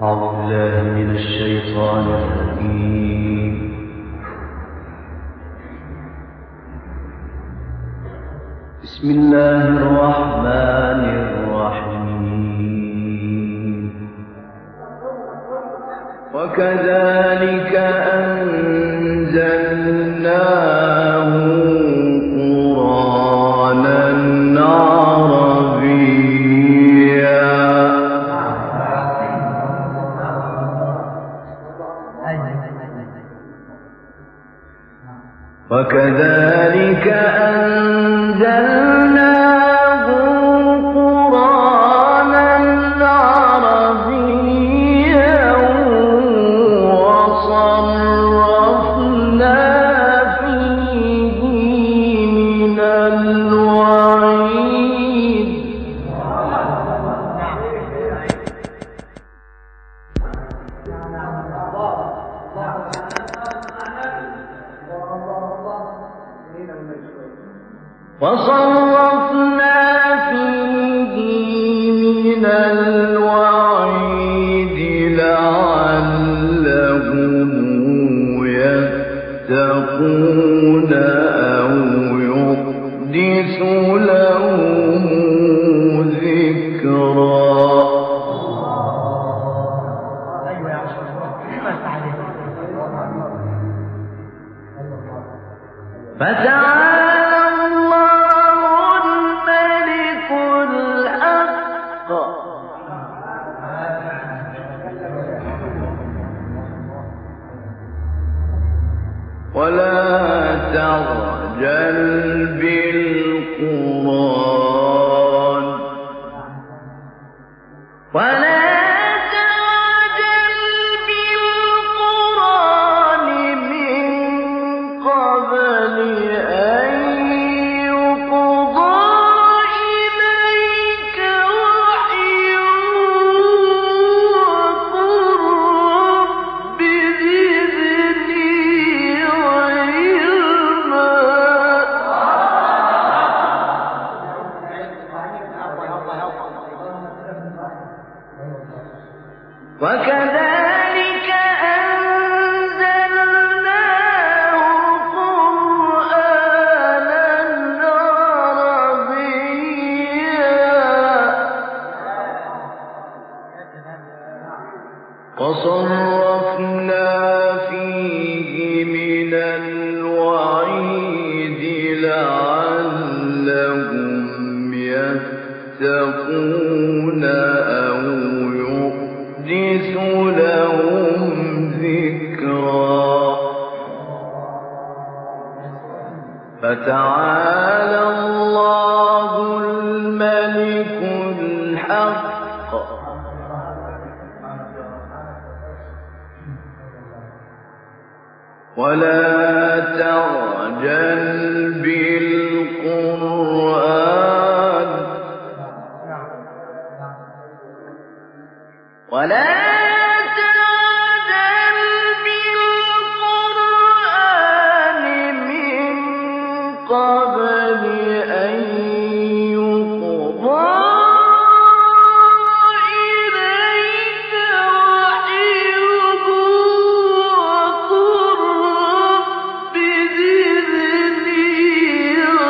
أعوذ بالله من الشيطان الرجيم. بسم الله الرحمن الرحيم. وكذلك أنزلناه قرآنا عربيا وكذلك أنزلناه قرآنا عربيا وصرفنا فيه من الوعيد لعلهم يتقون أو يحدث لهم ذكرا. فتعالى الله الملك الحق ولا تعجل بالقرآن من قبل أن يقضى إليك وحيه وقل رب زدني علما. وكذلك أنزلناه قرآنا عربيا وصرفنا فيه من الوعيد لعلهم يتقون أو يحدث لهم ذكرا. فتعالى الله الملك الحق ولا تعجل بالقرآن من قبل أن يقضى إليك وحيه وقل رب زدني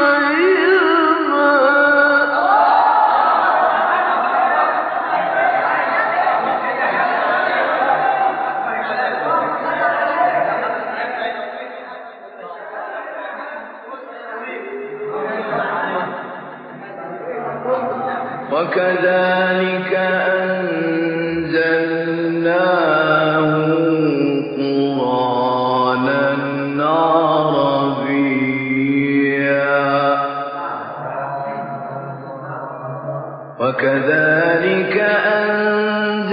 علما. وكذلك أنزلناه قرآنا عربيا وكذلك أنزلناه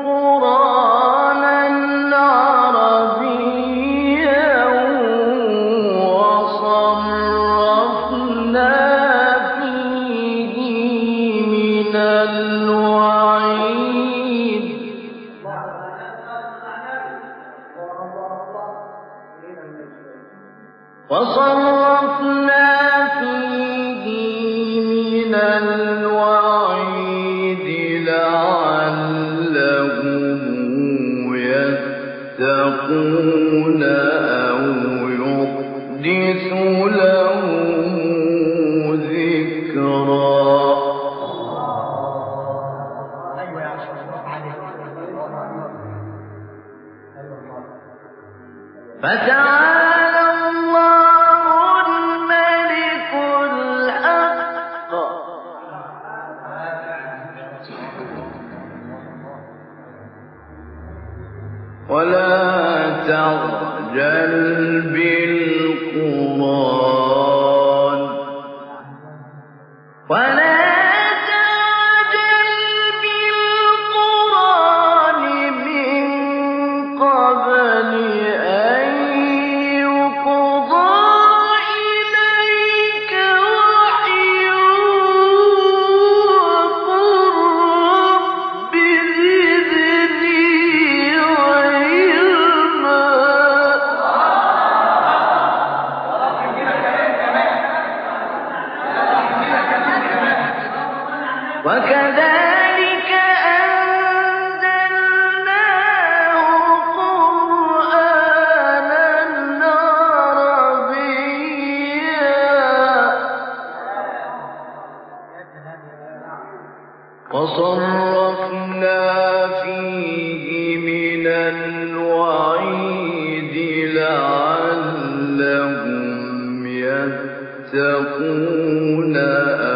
قرآنا عربيا وصرفنا فيه من الوعيد الوعيد لعلهم يتقون أو يحدث لهم ذكرا. فتعالى الله الملك الحق ولا تعجل بالقرآن من قبل أن يقضى إليك وحيه وقل رب زدني علما. وكذلك أنزلناه قرآنا عربيا وصرفنا فيه من الوعيد لعلهم يتقون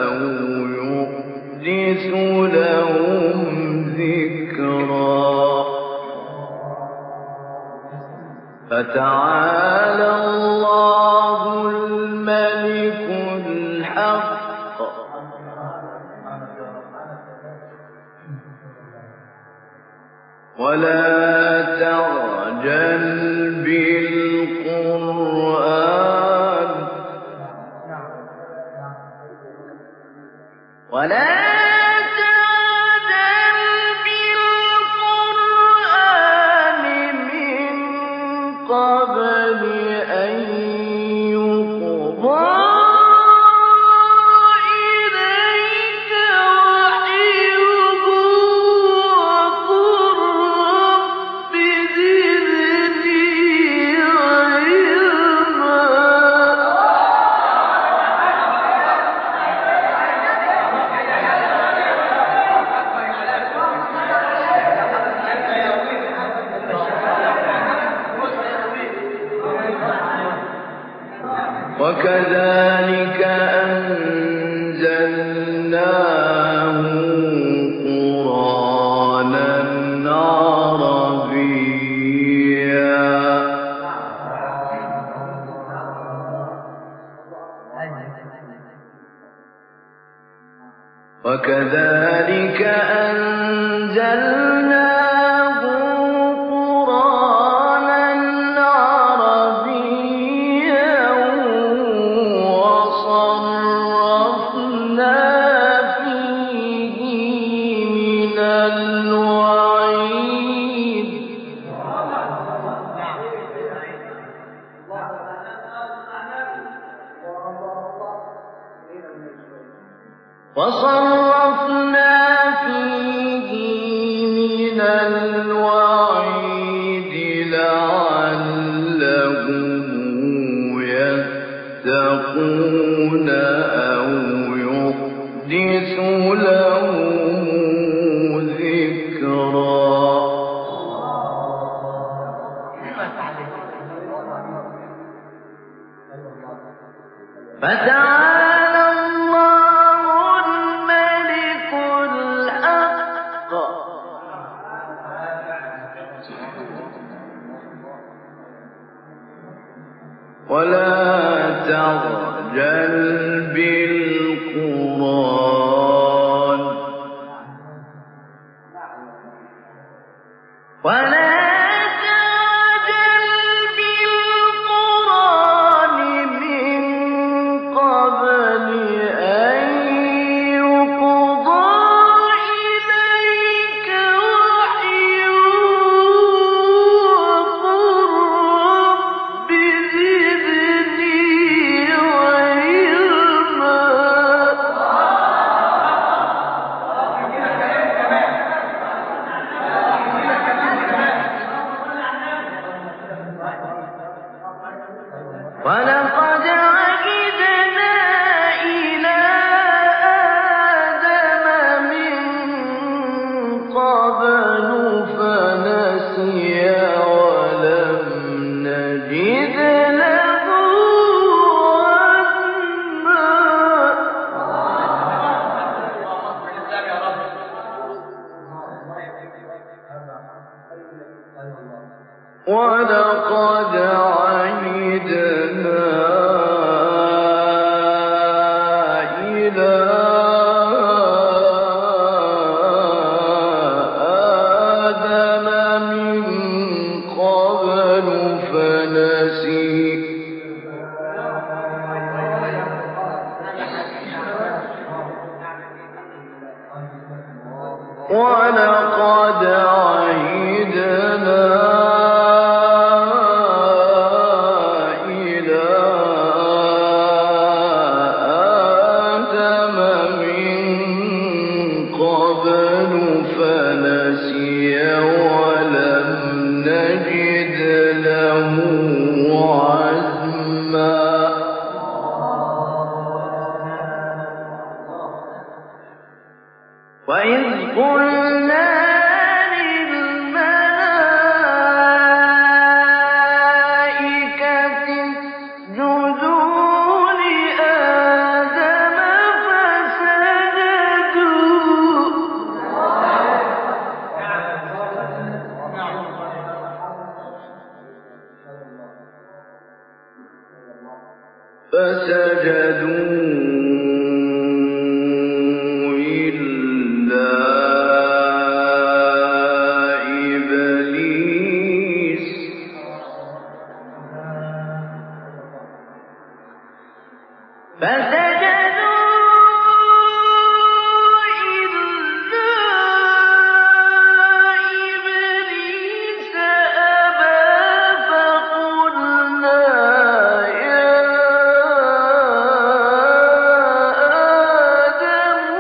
أو يحدث لهم ذكرا. فتعالى الله الملك الحق ولا تعجل بالقرآن من قبل أن يقضى إليك وحيه وقل رب زدني علما. وكذلك أنزلناه قرآنا عربيا وكذلك أنزلناه قرآنا عربيا وصرفنا فيه من الوعيد لعلهم يتقون أو يحدث لهم ذكرا. فتعالى الله الملك الحق ولا تعجل بالقرآن ولقد عهدنا إلى آدم من قبل فنسي ولقد عهدنا إلى آدم من قبل فنسي ولم نجد له عزما وإذ قلنا للملائكة اسجدوا لآدم فسجدوا إلا إبليس أبى فقلنا يا آدم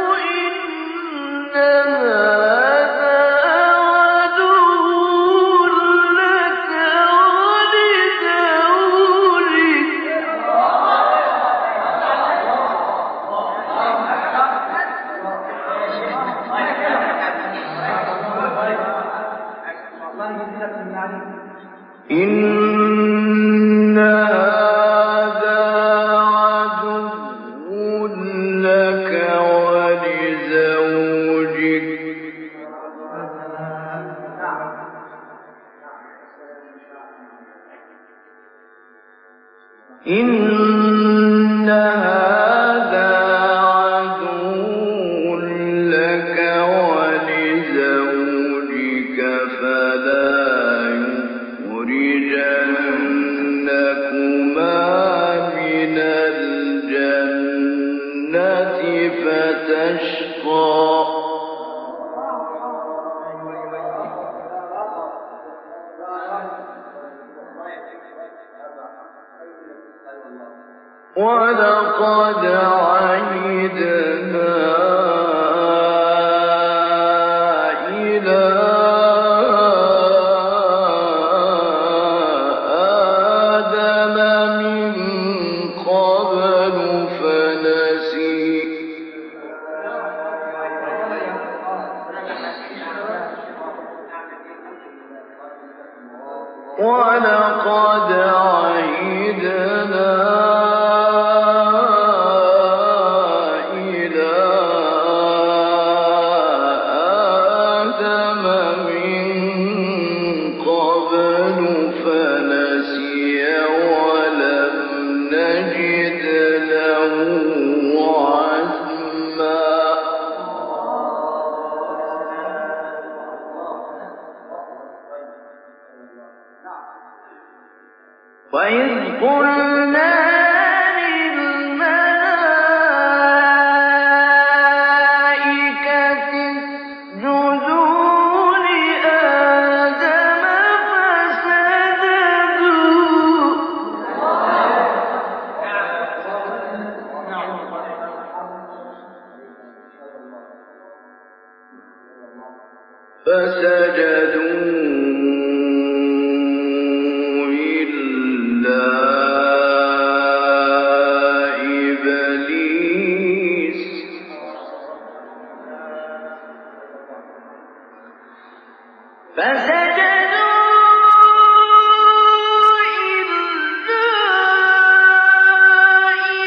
إن هذا عدو لك ولزوجك إن هذا عدو لك ولزوجك إن هذا عدو لك ولزوجك فلا يخرجنكما من الجنة فتشقى ولقد عهدنا إلى آدم من قبل فنسي ولقد عهدنا إلى آدم من قبل فنسي ولم نجد له عزما وإذ قلنا للملائكة اسجدوا لآدم فسجدوا إلا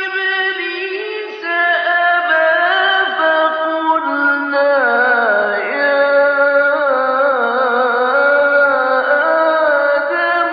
إبليس أبى فقلنا يا آدم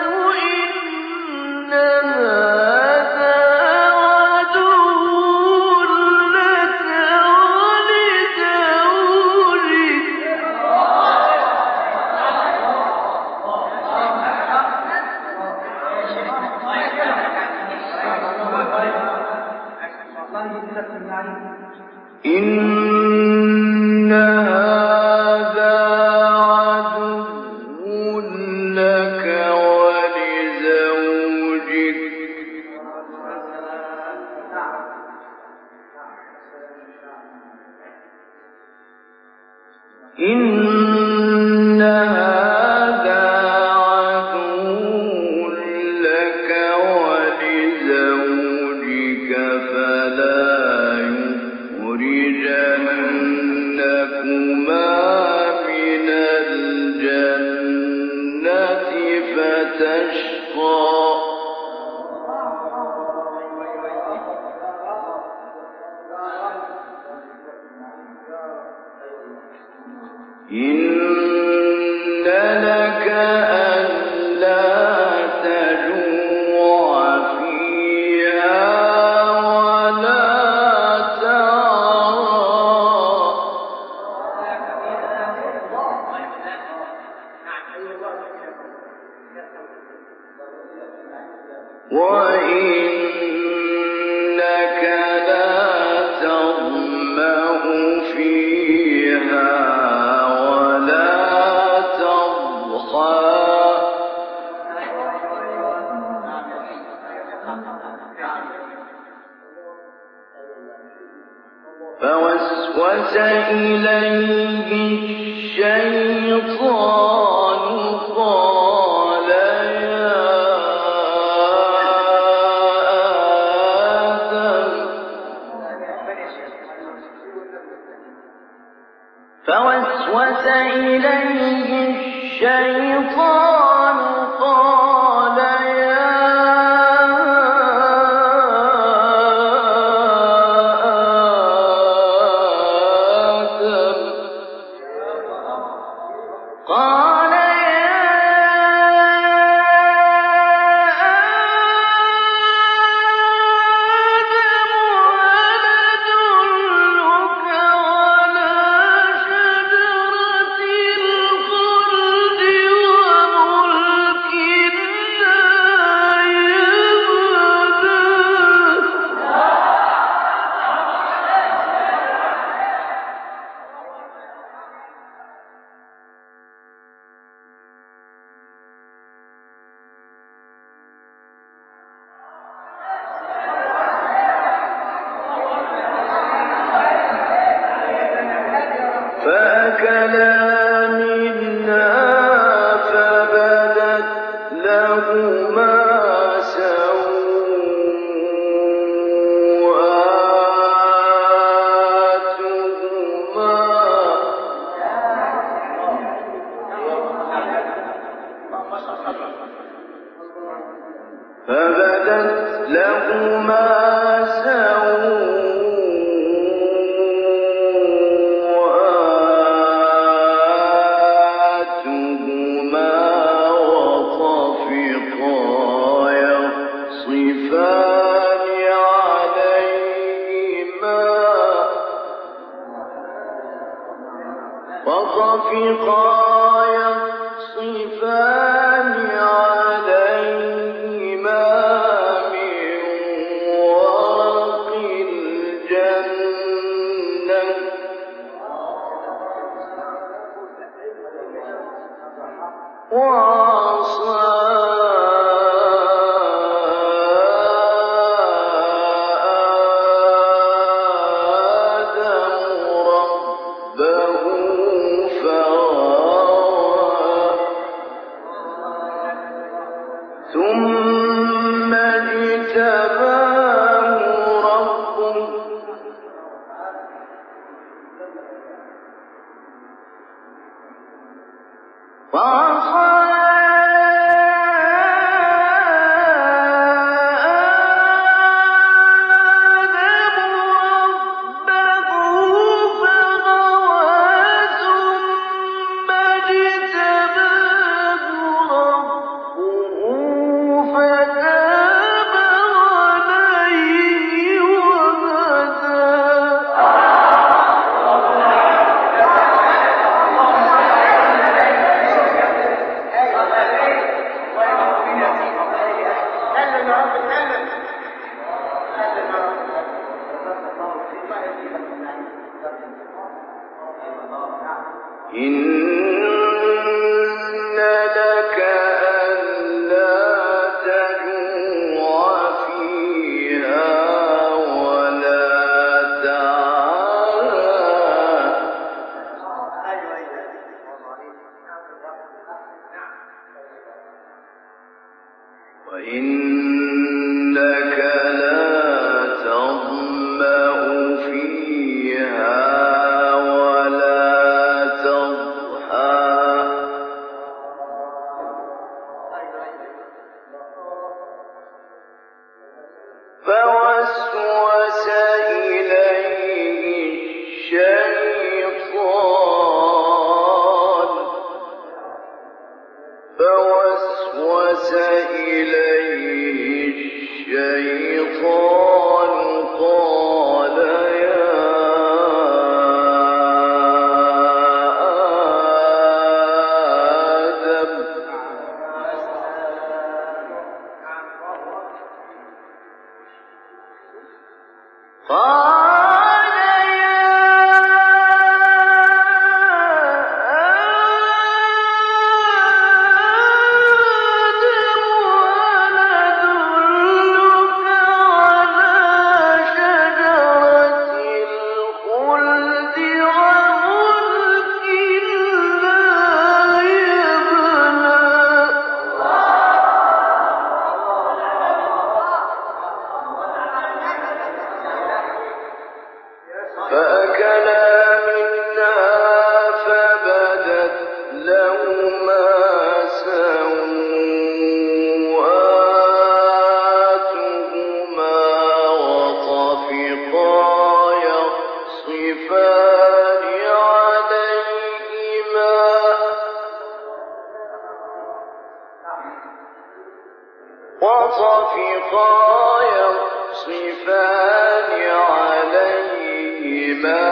إن هذا عدو لك ولزوجك إن هذا عدو لك ولزوجك فلا يخرجنكما من الجنة فتشقى إن لك ألا تجوع فيها ولا تعرى وإنك لا تظمأ فيها فوسوس إليه الشيطان قال يا آدم فوسوس إليه الشيطان قال يا فأكلا منها فبدت لهما وطفقا يخصفان عليهما من ورق الجنة وعصى ثم اجتباه ربه فعصى إن لك ألا تجوع فيها ولا تعرى وإنك لا تظمأ فيها ولا تضحى فوسوس إليه الشيطان قال يا آدم فأكلا منها فبدت لهما سوآتهما وطفقا يخصفان عليهما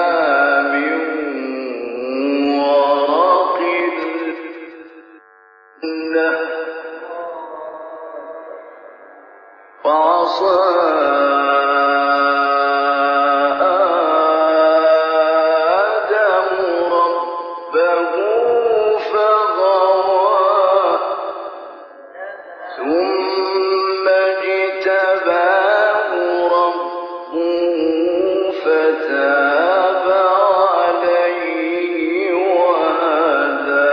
من ورق النخل فعصى آدم ربه فغوى ثم اجتباه ربه فتاب عليه وهدى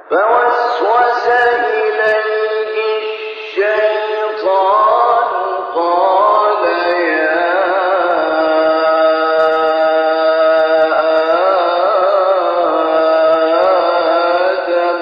فوسوس إليه الشيطان قال يا آدم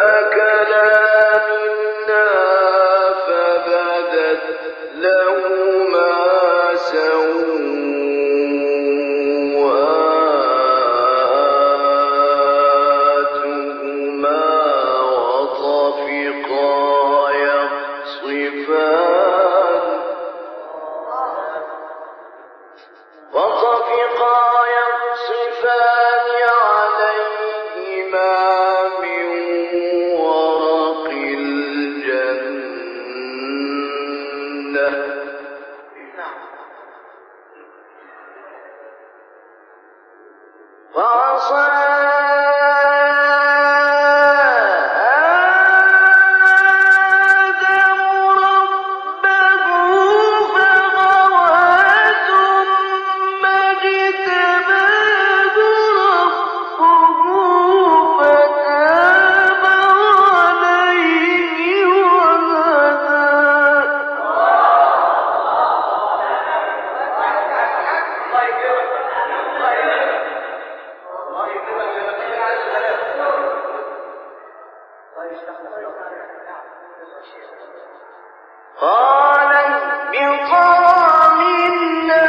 فأكلا منها فبدت لهما سوآتهما وطفقا يخصفان عليهما من ورق قال اهبطا منا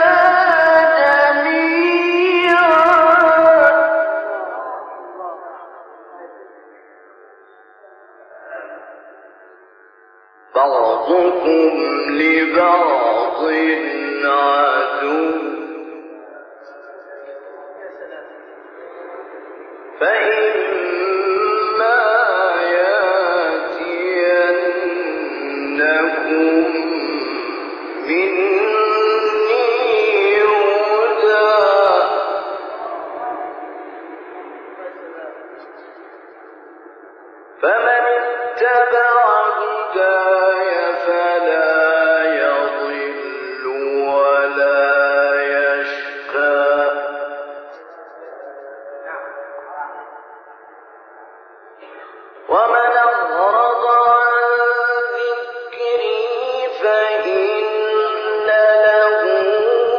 جميعا بعضكم لبعض عدو فإما يأتينكم مني هدى فمن اتبع هداي فلا يضل ولا يشقى ومن أعرض عن ذكري فإن له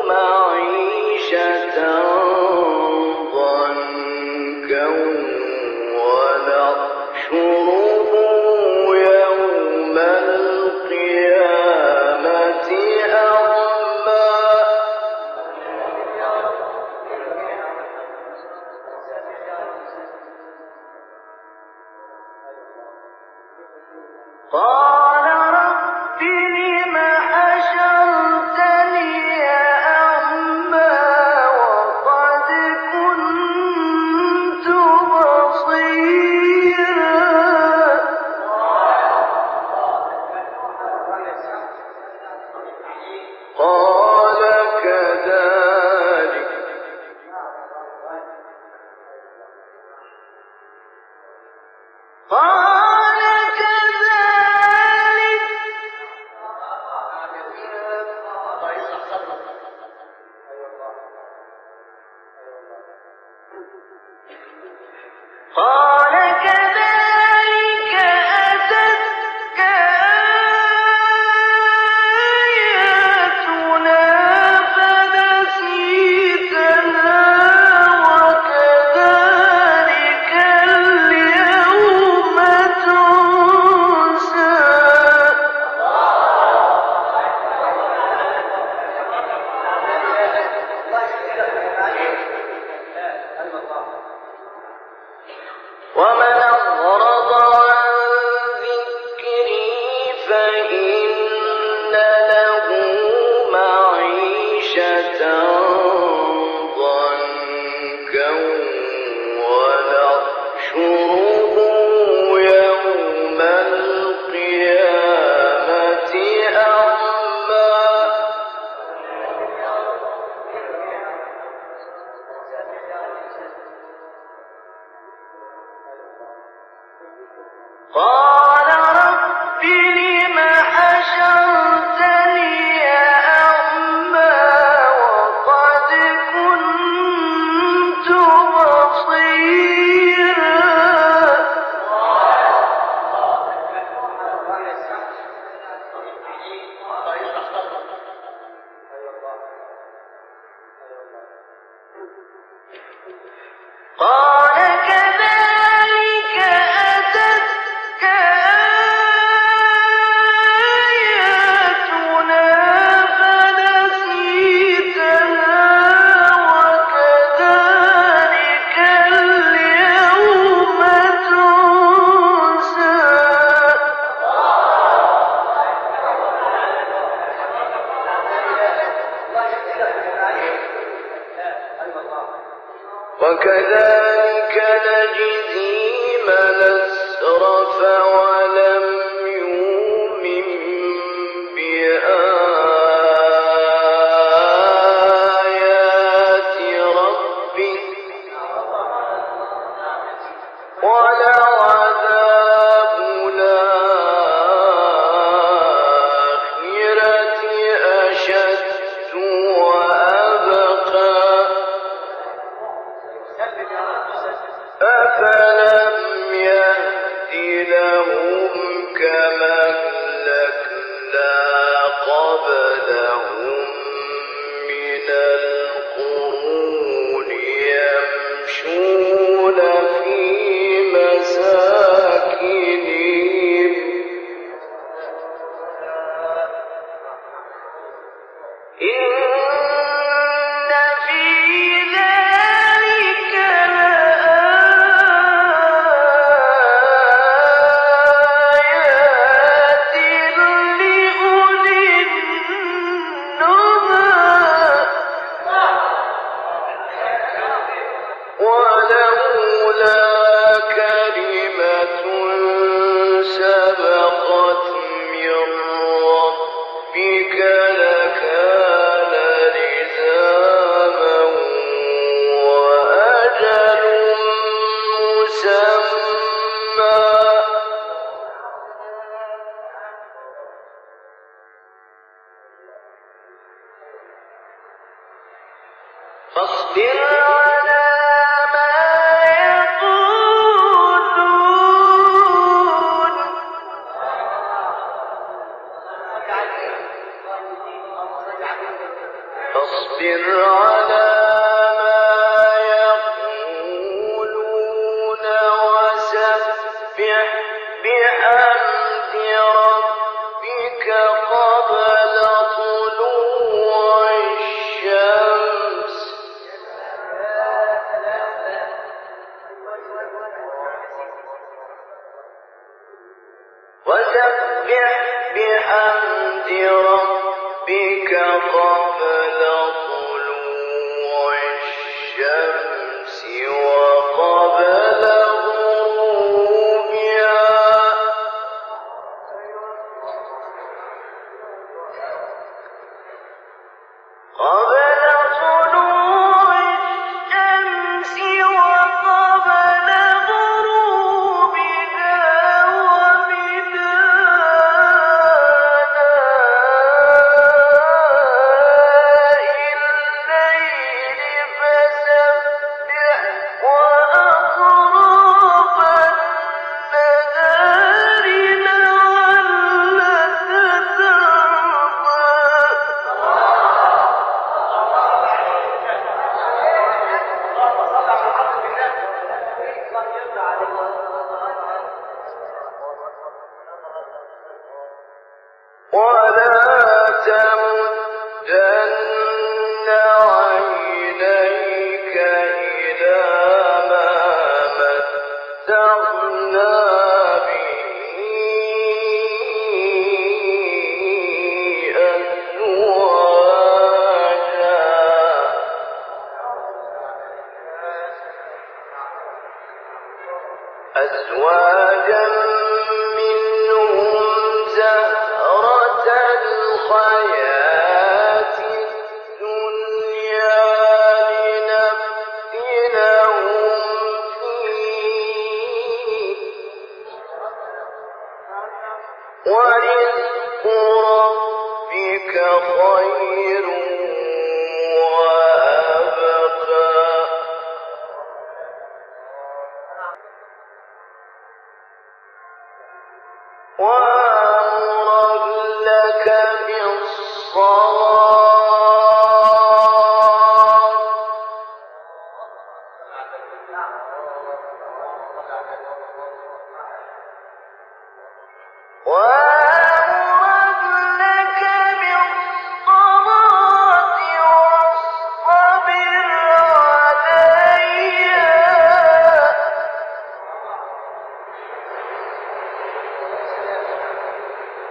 معيشة ضنكا ونحشره يوم القيامة أعمى قال رب لم حشرتني أعمى وقد كنت بصيرا قال كذلك قال كذلك أتتك آياتنا فنسيتها وكذلك اليوم تنسى ومن أعرض عن ذكري فإن له معيشة ضنكا ونحشره يوم القيامة أعمى قال رب لم حشرتني أعمى وقد كنت بصيرا قال كذلك أتتك آياتنا فنسيتها وكذلك اليوم تنسى وكذلك نجزي من أسرف ولم يؤمن بآيات ربه ولعذاب الآخرة أشد وأبقى أفلم يهد لهم كما أهلكنا قبلهم من القرون يمشون في مساكنهم بحمد ربك قبل طلوع الشمس وسبح بحمد ربك قبل طلوع الشمس وقبل غروبها قبل طلوع الشمس وقبل غروبها ومن آناء الليل فسبح وأطراف النهار لعلك ترضى ولا تمدن عينيك إلى ما متعنا به أزواجا منهم زهرة الحياة الدنيا لنفتنهم فيه ورزق ربك خير وأبقى وأمر لك بالصلاة وأمر لك بالصلاة واصطبر عليها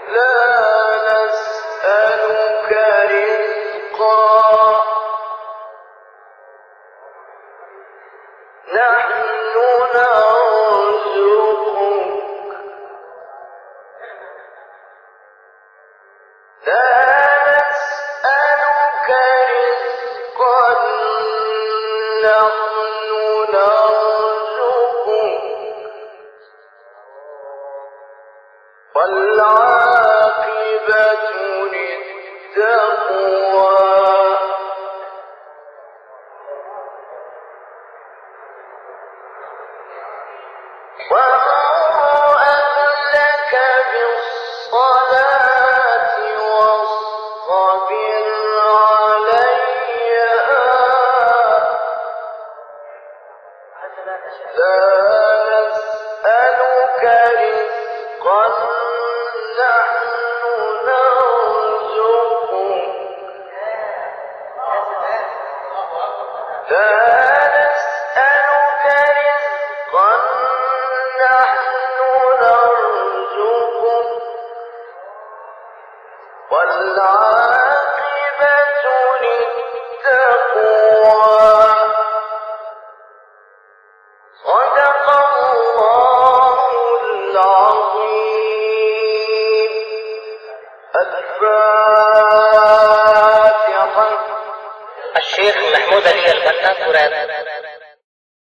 لا نسألك رزقا نحن نرزقك لا نسألك رزقا نحن نرزقك والعاقبة للتقوى وأمر أهلك بالصلاة واصطبر عليها لا نسألك رزقا نحن نرزقك لا نسألك رزقا نحن نرزقك والعاقبة للتقوى صدق الله العظيم. الفاتحة. الشيخ محمود علي البنا